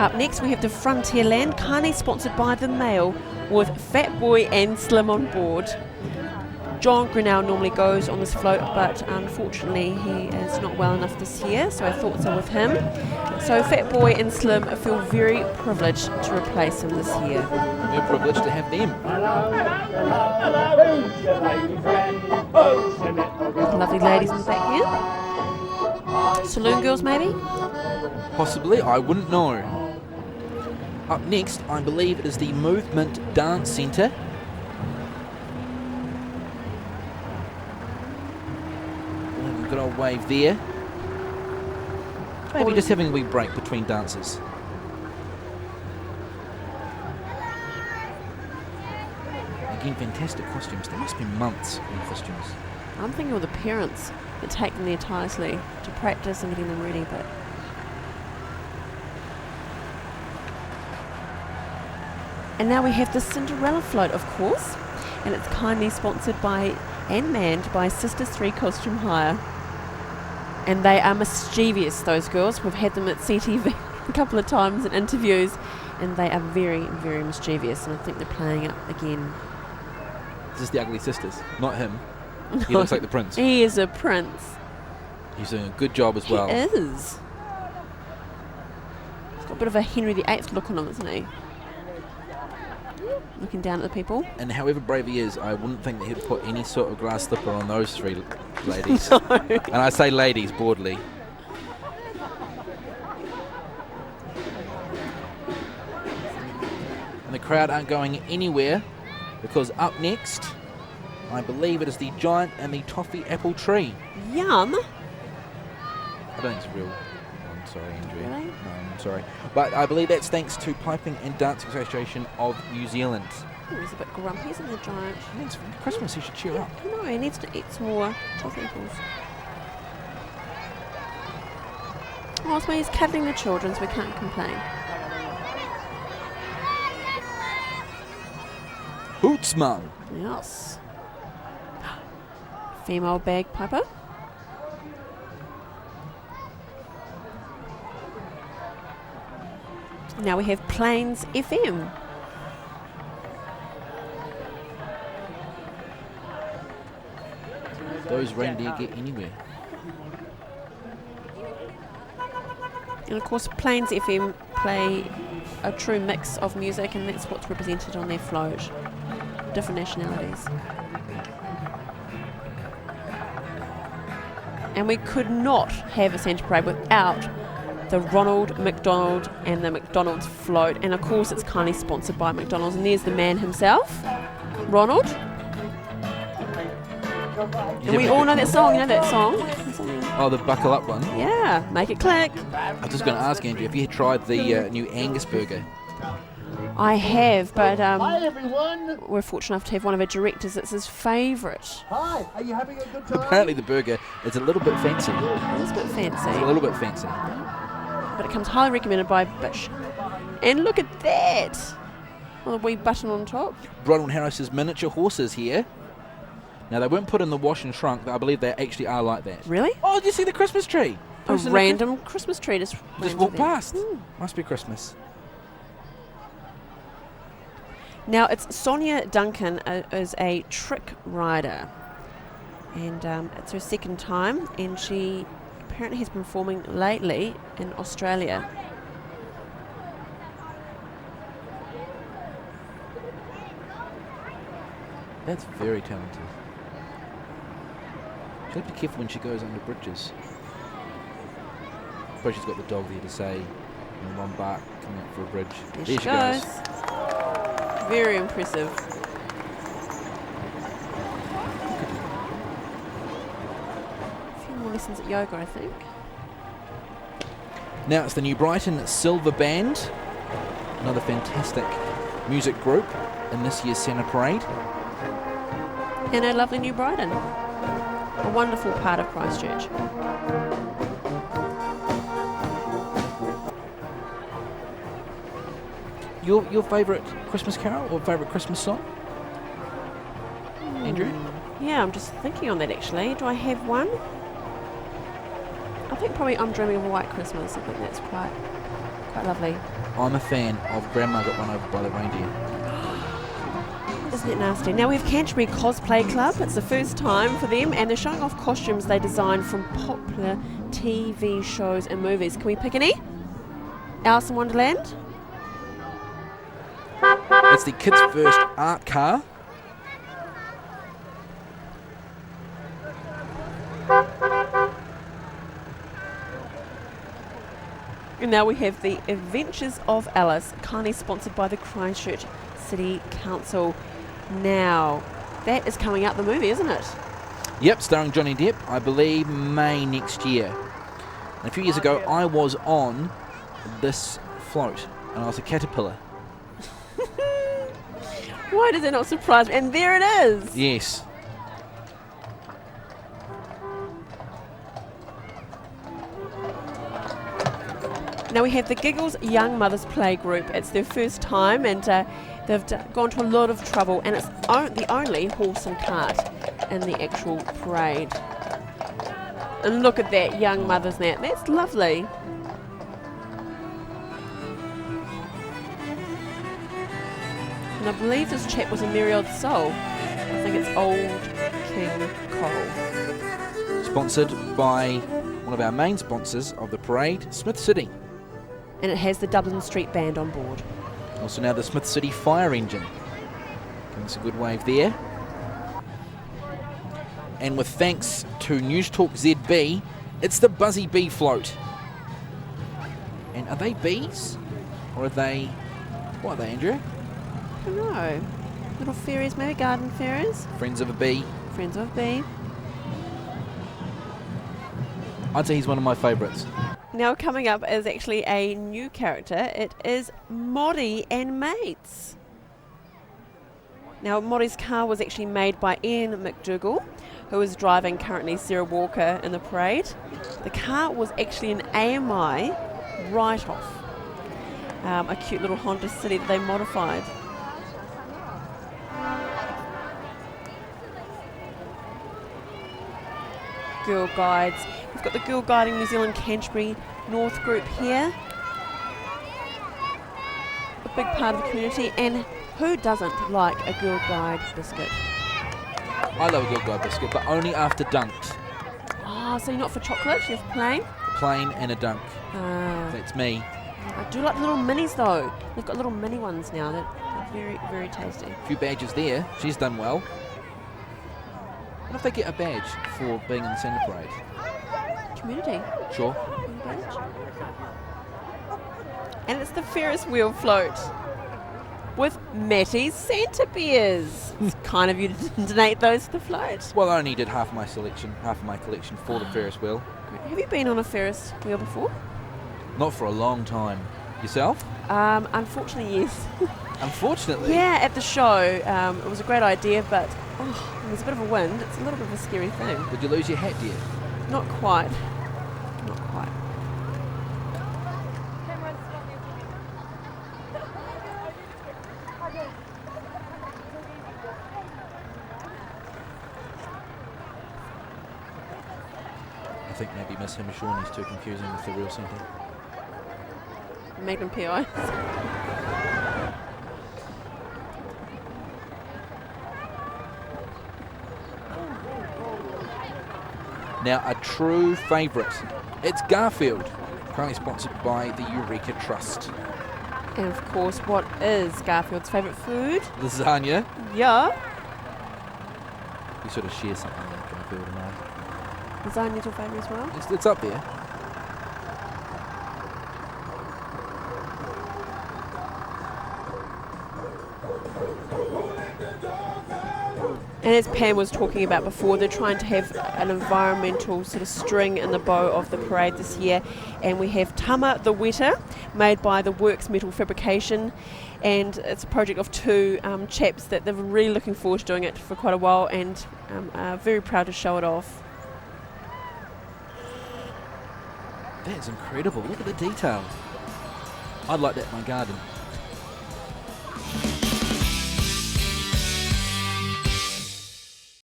Up next, we have the Frontierland, kindly sponsored by The Mail, with Fat Boy and Slim on board. John Grinnell normally goes on this float, but unfortunately he is not well enough this year, so our thoughts are with him. So Fat Boy and Slim feel very privileged to replace him this year. We're privileged to have them. Lovely ladies in the back here. Saloon girls, maybe? Possibly, I wouldn't know. Up next, I believe it is the Movement Dance Centre. Good old wave there. Maybe just having a wee break between dances. Again, fantastic costumes. There must be months in costumes. I'm thinking of the parents that take them there tirelessly to practice and getting them ready, but... And now we have the Cinderella float, of course, and it's kindly sponsored by and manned by Sisters 3 Costume Hire. And they are mischievous, those girls. We've had them at CTV a couple of times in interviews, and they are very, very mischievous, and I think they're playing up again. This is the Ugly Sisters, not him. He looks like the prince. He is a prince. He's doing a good job as well. He is. He's got a bit of a Henry VIII look on him, isn't he? Looking down at the people. And however brave he is, I wouldn't think that he'd put any sort of grass slipper on those three ladies. No. And I say ladies broadly. And the crowd aren't going anywhere, because up next, I believe it is the Giant and the Toffee Apple Tree. Yum. I don't think it's real. I'm sorry, Andrea. Really? No, I'm sorry. But I believe that's thanks to Piping and Dancing Association of New Zealand. Oh, he's a bit grumpy, isn't the Giant? Yeah, it's Christmas, he should cheer up. No, he needs to eat some more toffee apples. Oh, so he's cuddling the children, so we can't complain. Hootsman. Yes. Female bagpiper. Now we have Plains FM. Those reindeer get anywhere. And of course Plains FM play a true mix of music, and that's what's represented on their float. Different nationalities. And we could not have a Santa Parade without the Ronald McDonald and the McDonald's float, and of course it's kindly sponsored by McDonald's, and there's the man himself, Ronald. And we all know that song, you know that song? Oh, the Buckle Up one? Yeah, make it click. I was just going to ask Andrew if you had tried the new Angus burger. I have, but Hi everyone! we're fortunate enough to have one of our directors, it's his favourite. Hi, are you having a good time? Apparently the burger is a little bit fancy. It's a bit It's a fancy, little bit fancy. but it comes highly recommended by Bish. And look at that! Well, a wee button on top. Bronwyn Harris's miniature horses here. Now they weren't put in the wash and shrunk, but I believe they actually are like that. Really? Oh, did you see the Christmas tree? A Posted in random Christmas tree just walked past. Hmm. Must be Christmas. Now it's Sonia Duncan is a trick rider, and it's her second time, and she apparently has been performing lately in Australia. That's very talented. She'll have to be careful when she goes under bridges. Suppose she's got the dog there to say, one bark coming up for a bridge. There There she goes. Very impressive. A few more lessons at yoga, I think. Now it's the New Brighton Silver Band, another fantastic music group in this year's Santa Parade. And a lovely New Brighton. A wonderful part of Christchurch. Your favourite Christmas carol or favourite Christmas song? Andrew? Yeah, I'm just thinking on that actually. Do I have one? I think probably I'm Dreaming of a White Christmas. I think that's quite Quite lovely. I'm a fan of Grandma Got Run Over by the Reindeer. Isn't it nasty? Now we have Canterbury Cosplay Club. It's the first time for them, and they're showing off costumes they designed from popular TV shows and movies. Can we pick any? Alice in Wonderland? It's the Kids First art car. And now we have the Adventures of Alice, kindly sponsored by the Christchurch City Council. Now, that is coming out the movie, isn't it? Yep, starring Johnny Depp, I believe May next year. And a few years ago, I was on this float, and I was a caterpillar. Why does it not surprise me? And there it is! Yes. Now we have the Giggles Young Mothers Play Group. It's their first time, and they've gone to a lot of trouble, and it's the only horse and cart in the actual parade. And look at that, young mothers now. That's lovely. And I believe this chap was a merry old soul. I think it's Old King Cole. Sponsored by one of our main sponsors of the parade, Smith City. And it has the Dublin Street Band on board. Also now the Smith City Fire Engine. Giving us a good wave there. And with thanks to News Talk ZB, it's the Buzzy Bee float. And are they bees? Or are they... What are they, Andrew? I don't know. Little fairies, maybe garden fairies. Friends of a bee. Friends of bee. I'd say he's one of my favourites. Now coming up is actually a new character. It is Moddy and Mates. Now Moddy's car was actually made by Ian McDougall, who is driving currently Sarah Walker in the parade. The car was actually an AMI write-off. A cute little Honda City that they modified. Girl Guides. We've got the Girl Guiding New Zealand Canterbury North group here. A big part of the community, and who doesn't like a Girl Guide biscuit? I love a Girl Guide biscuit, but only after dunked. Oh, so you're not for chocolate, you're for plain? Plain and a dunk. That's me. I do like the little minis though. They've got little mini ones now that are very, very tasty. A few badges there. She's done well. What if they get a badge for being in the Centre Parade? Community. Sure. Badge. And it's the Ferris wheel float with Matty's Santa beers. It's kind of you to donate those to the float. Well, I only did half of my collection for the Ferris wheel. Have you been on a Ferris wheel before? Not for a long time. Yourself? Unfortunately, yes. Unfortunately? Yeah, at the show. It was a great idea, but there's a bit of a wind. It's a little bit of a scary thing. Did you lose your hat, dear? Not quite. Not quite. I think maybe Miss Himashawnee's too confusing with the real Santa. Magnum PI. Now, a true favourite. It's Garfield, currently sponsored by the Eureka Trust. And of course, what is Garfield's favourite food? Lasagna. Yeah. You sort of share something like Garfield and I. Lasagna's your favourite as well? It's up there. And as Pam was talking about before, they're trying to have an environmental sort of string in the bow of the parade this year. And we have Tama the Wetter, made by the Works Metal Fabrication. And it's a project of two chaps that they're really looking forward to doing it for quite a while, and are very proud to show it off. That's incredible. Look at the detail. I'd like that in my garden.